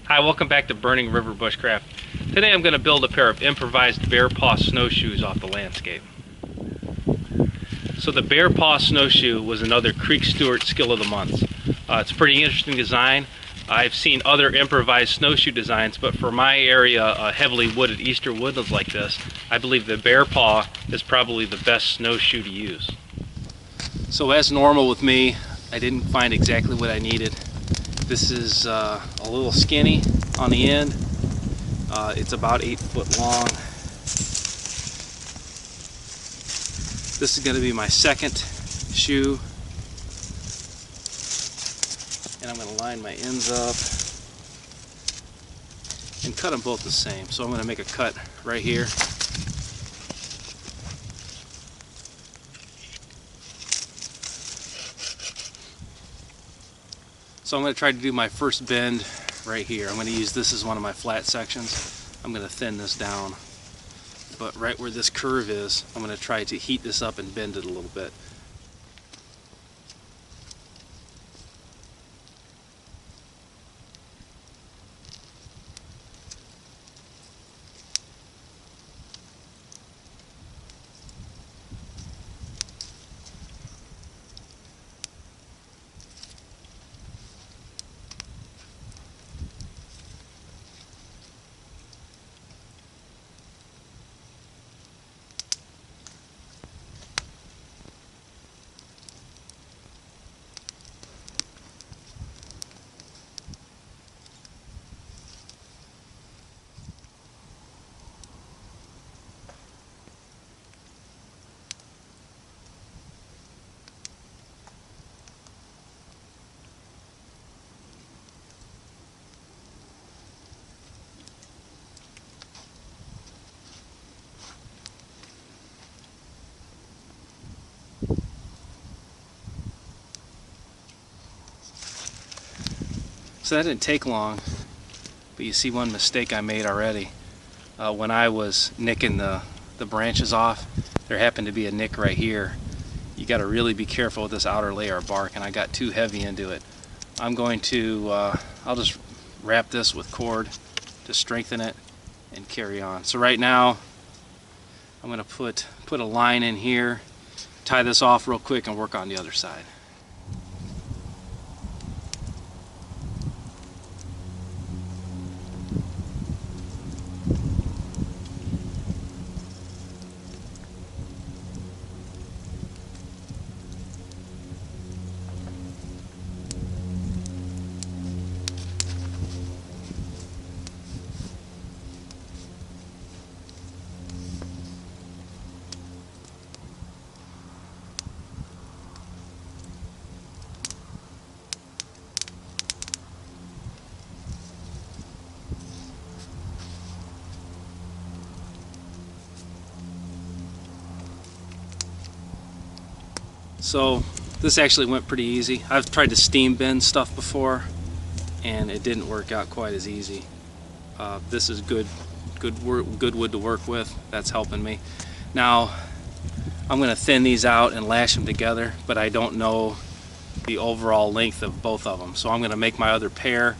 Hi, welcome back to Burning River Bushcraft. Today I'm going to build a pair of improvised bear paw snowshoes off the landscape. So the bear paw snowshoe was another Creek Stewart Skill of the Month. It's a pretty interesting design. I've seen other improvised snowshoe designs, but for my area, heavily wooded eastern woodlands like this, I believe the bear paw is probably the best snowshoe to use. So as normal with me, I didn't find exactly what I needed. This is a little skinny on the end. It's about 8 foot long. This is going to be my second shoe. And I'm going to line my ends up and cut them both the same. So I'm going to make a cut right here. So I'm going to try to do my first bend right here. I'm going to use this as one of my flat sections. I'm going to thin this down. But right where this curve is, I'm going to try to heat this up and bend it a little bit. So that didn't take long, but you see one mistake I made already. When I was nicking the branches off, there happened to be a nick right here. You got to really be careful with this outer layer of bark, and I got too heavy into it. I'm going to, I'll just wrap this with cord to strengthen it and carry on. So right now, I'm going to put a line in here, tie this off real quick, and work on the other side. So this actually went pretty easy. I've tried to steam bend stuff before and it didn't work out quite as easy. This is good wood to work with. That's helping me. Now I'm going to thin these out and lash them together, but I don't know the overall length of both of them. So I'm going to make my other pair,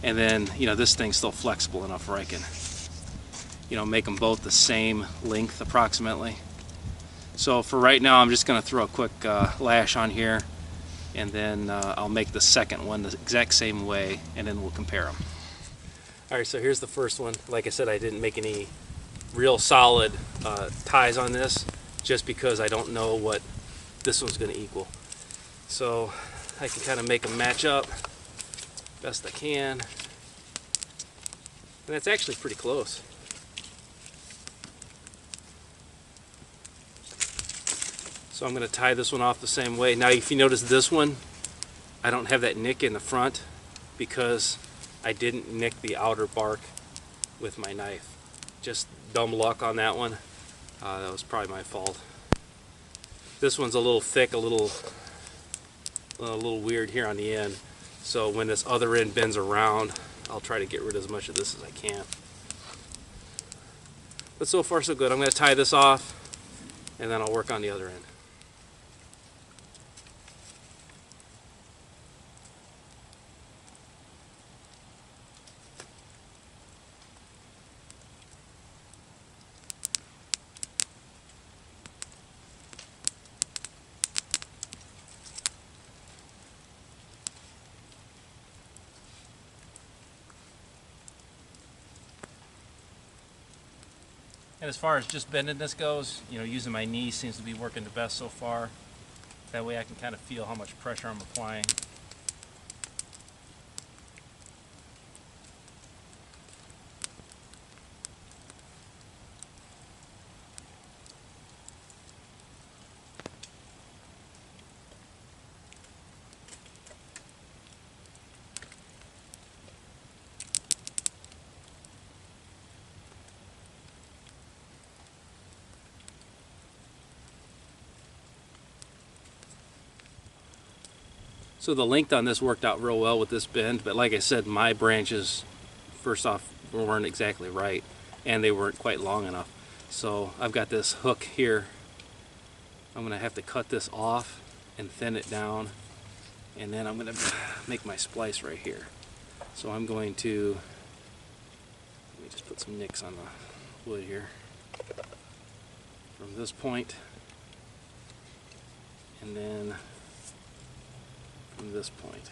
and then this thing's still flexible enough where I can make them both the same length approximately. So for right now, I'm just going to throw a quick lash on here, and then I'll make the second one the exact same way, and then we'll compare them. Alright, so here's the first one. Like I said, I didn't make any real solid ties on this, just because I don't know what this one's going to equal. So I can kind of make them match up best I can, and that's actually pretty close. So I'm going to tie this one off the same way. Now if you notice this one, I don't have that nick in the front because I didn't nick the outer bark with my knife. Just dumb luck on that one. That was probably my fault. This one's a little thick, a little weird here on the end. So when this other end bends around, I'll try to get rid of as much of this as I can. But so far so good. I'm going to tie this off and then I'll work on the other end. And as far as just bending this goes, you know, using my knee seems to be working the best so far. That way I can kind of feel how much pressure I'm applying. So the length on this worked out real well with this bend, but like I said, my branches, first off, weren't exactly right, and they weren't quite long enough. So I've got this hook here. I'm going to have to cut this off and thin it down, and then I'm going to make my splice right here. So I'm going to, let me just put some nicks on the wood here. From this point, and then from this point.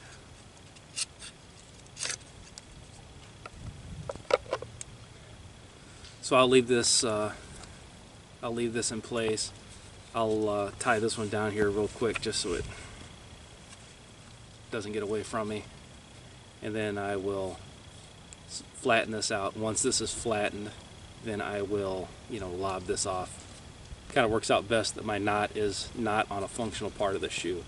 So I'll leave this in place. I'll tie this one down here real quick just so it doesn't get away from me, and then I will flatten this out. Once this is flattened, then I will, you know, lob this off. Kind of works out best that my knot is not on a functional part of the shoe.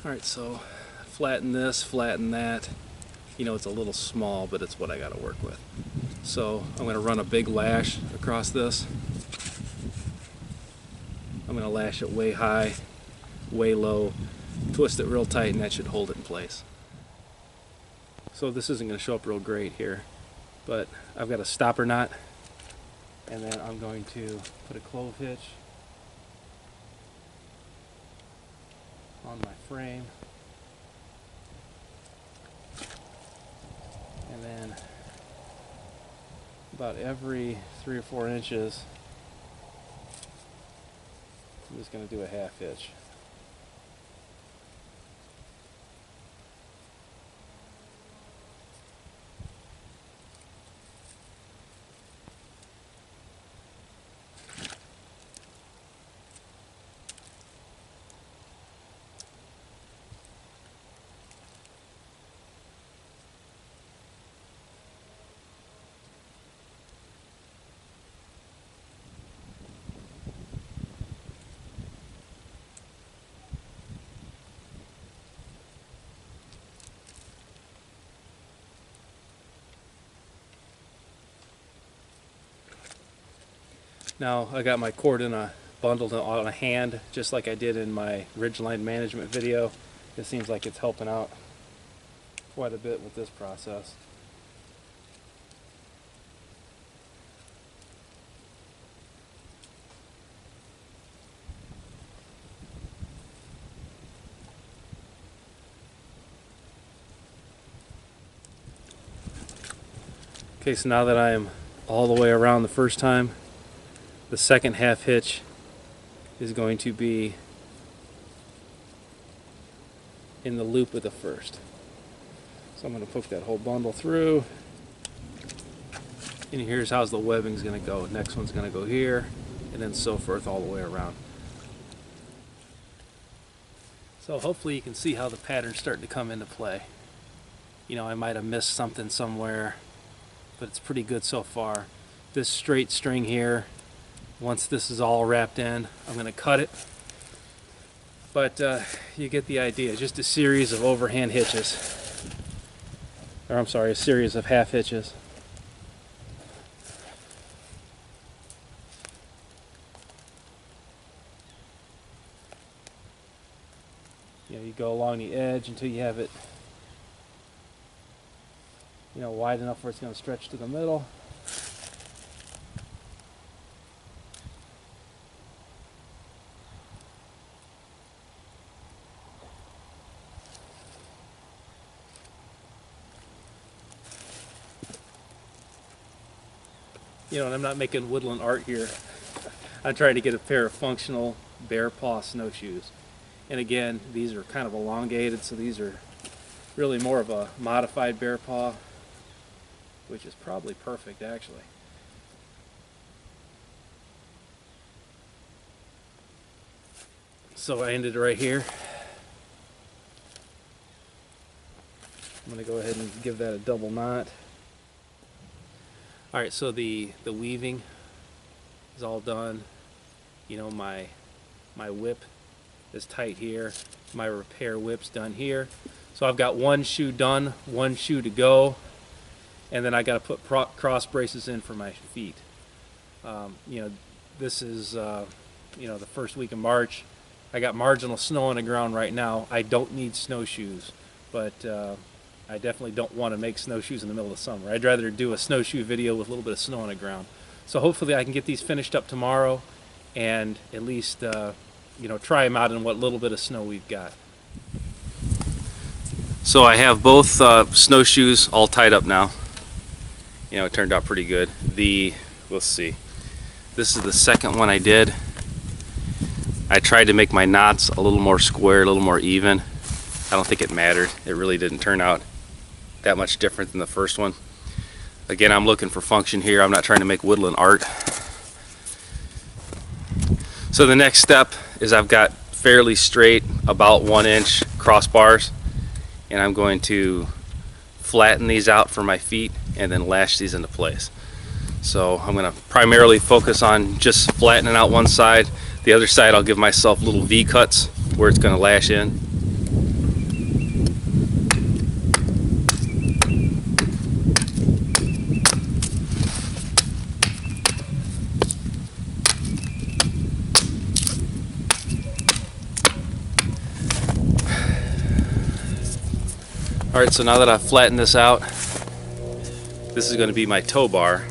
Alright, so flatten this, flatten that. You know, it's a little small, but it's what I got to work with. So I'm going to run a big lash across this. I'm going to lash it way high, way low, twist it real tight, and that should hold it in place. So this isn't going to show up real great here, but I've got a stopper knot, and then I'm going to put a clove hitch on my frame, and then about every 3 or 4 inches I'm just going to do a half hitch. Now I got my cord in a bundle on a hand, just like I did in my ridgeline management video. It seems like it's helping out quite a bit with this process. Okay, so now that I am all the way around the first time, the second half hitch is going to be in the loop of the first. So I'm going to poke that whole bundle through, and here's how the webbing's going to go. Next one's going to go here, and then so forth all the way around. So hopefully you can see how the pattern's starting to come into play. You know, I might have missed something somewhere, but it's pretty good so far. This straight string here Once this is all wrapped in, I'm going to cut it. But you get the idea. Just a series of overhand hitches. Or I'm sorry, a series of half hitches. You know, you go along the edge until you have it, you know, wide enough where it's going to stretch to the middle. You know, and I'm not making woodland art here. I'm trying to get a pair of functional bear paw snowshoes. And again, these are kind of elongated, so these are really more of a modified bear paw, which is probably perfect actually. So I ended it right here. I'm going to go ahead and give that a double knot. Alright, so the weaving is all done. You know, my whip is tight here. My repair whip's done here. So I've got one shoe done, one shoe to go, and then I got to put cross braces in for my feet. You know, this is you know, the first week of March. I got marginal snow on the ground right now. I don't need snowshoes, but I definitely don't want to make snowshoes in the middle of the summer. I'd rather do a snowshoe video with a little bit of snow on the ground. So hopefully I can get these finished up tomorrow and at least you know, try them out in what little bit of snow we've got. So I have both snowshoes all tied up now. You know, it turned out pretty good. We'll see. This is the second one I did. I tried to make my knots a little more square, a little more even. I don't think it mattered. It really didn't turn out that much different than the first one. Again, I'm looking for function here. I'm not trying to make woodland art. So the next step is I've got fairly straight, about 1 inch crossbars, and I'm going to flatten these out for my feet and then lash these into place. So I'm going to primarily focus on just flattening out one side. The other side I'll give myself little V cuts where it's going to lash in. Alright, so now that I've flattened this out, this is going to be my tow bar,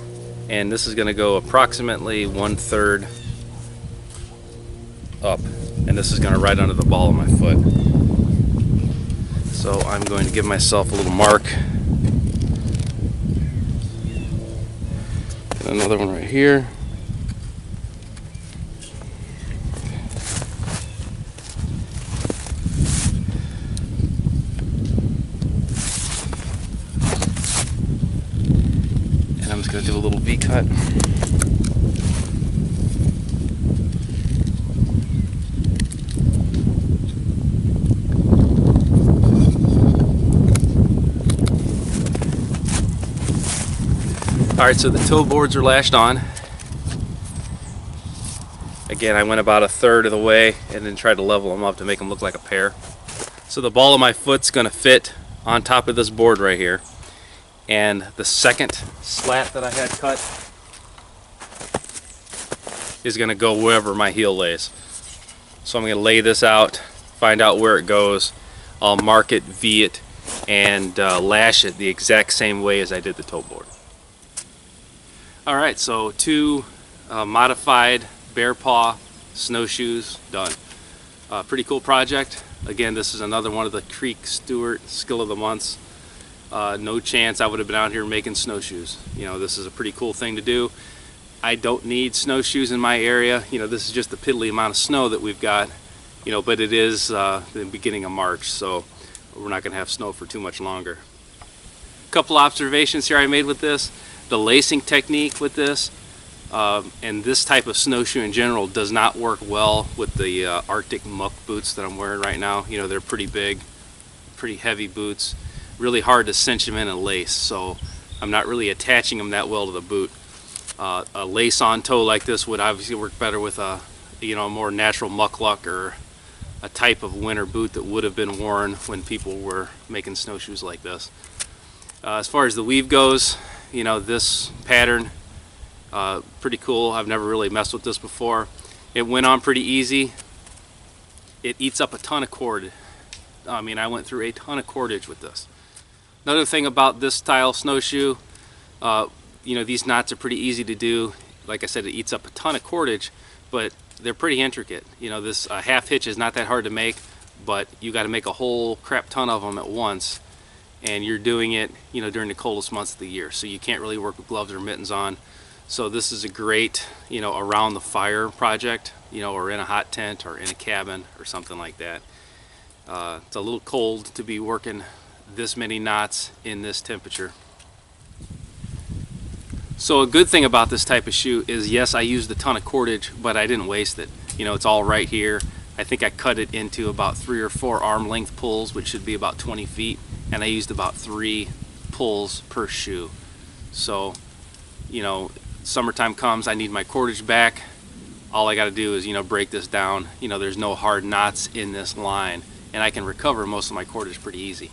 and this is going to go approximately 1/3 up, and this is going to right under the ball of my foot. So I'm going to give myself a little mark. And another one right here. I'm just going to do a little V cut. Alright, so the toe boards are lashed on. Again, I went about 1/3 of the way and then tried to level them up to make them look like a pair. So the ball of my foot's going to fit on top of this board right here. And the second slat that I had cut is going to go wherever my heel lays. So I'm going to lay this out, find out where it goes. I'll mark it, V it, and lash it the exact same way as I did the toe board. Alright, so 2 modified bear paw snowshoes done. Pretty cool project. Again, this is another one of the Creek Stewart Skill of the Months. No chance I would have been out here making snowshoes. You know, this is a pretty cool thing to do. I don't need snowshoes in my area. You know, this is just the piddly amount of snow that we've got. You know, but it is the beginning of March, so we're not going to have snow for too much longer. A couple observations here I made with this. The lacing technique with this and this type of snowshoe in general does not work well with the Arctic muck boots that I'm wearing right now. You know, they're pretty big, pretty heavy boots. Really hard to cinch them in and lace, so I'm not really attaching them that well to the boot. A lace-on toe like this would obviously work better with a more natural muckluck or a type of winter boot that would have been worn when people were making snowshoes like this. As far as the weave goes, this pattern, pretty cool. I've never really messed with this before. It went on pretty easy. It eats up a ton of cord. I mean, I went through a ton of cordage with this. Another thing about this style snowshoe, these knots are pretty easy to do. Like I said, it eats up a ton of cordage, but they're pretty intricate. This half hitch is not that hard to make, but you got to make a whole crap ton of them at once, and you're doing it during the coldest months of the year, so you can't really work with gloves or mittens on. So this is a great around the fire project, or in a hot tent or in a cabin or something like that. It's a little cold to be working this many knots in this temperature. So a good thing about this type of shoe is, yes, I used a ton of cordage, but I didn't waste it. It's all right here. I think I cut it into about 3 or 4 arm length pulls, which should be about 20 feet, and I used about 3 pulls per shoe. So, summertime comes, I need my cordage back. All I got to do is, break this down. There's no hard knots in this line, and I can recover most of my cordage pretty easy.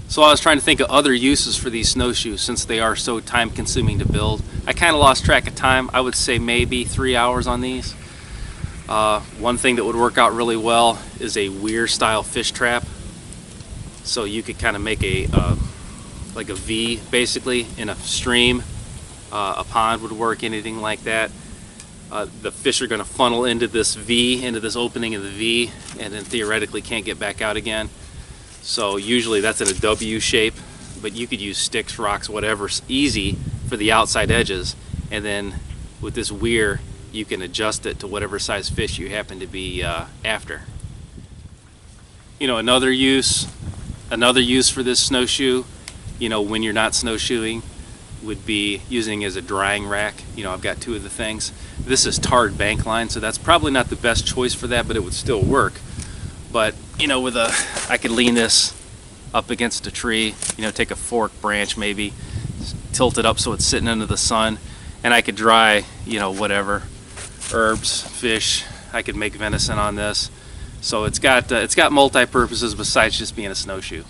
So I was trying to think of other uses for these snowshoes since they are so time consuming to build. I kind of lost track of time. I would say maybe 3 hours on these. One thing that would work out really well is a weir style fish trap. So you could kind of make like a V basically in a stream. A pond would work, anything like that. The fish are going to funnel into this V, into this opening of the V, and then theoretically can't get back out again. So usually that's in a W shape, but you could use sticks, rocks, whatever's easy for the outside edges, and then with this weir you can adjust it to whatever size fish you happen to be after. Another use for this snowshoe, when you're not snowshoeing, would be using as a drying rack. I've got 2 of the things. This is tarred bank line, so that's probably not the best choice for that, but it would still work. But I could lean this up against a tree, take a forked branch maybe, tilt it up so it's sitting under the sun, and I could dry, whatever, herbs, fish. I could make venison on this. So it's got multi-purposes besides just being a snowshoe.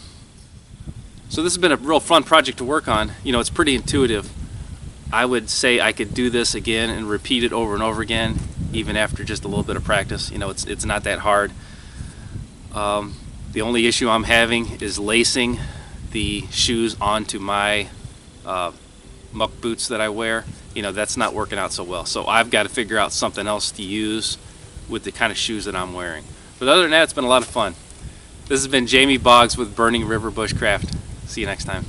So this has been a real fun project to work on. It's pretty intuitive. I would say I could do this again and repeat it over and over again, even after just a little bit of practice. It's not that hard. The only issue I'm having is lacing the shoes onto my muck boots that I wear. That's not working out so well. So I've got to figure out something else to use with the kind of shoes that I'm wearing. But other than that, it's been a lot of fun. This has been Jamie Boggs with Burning River Bushcraft. See you next time.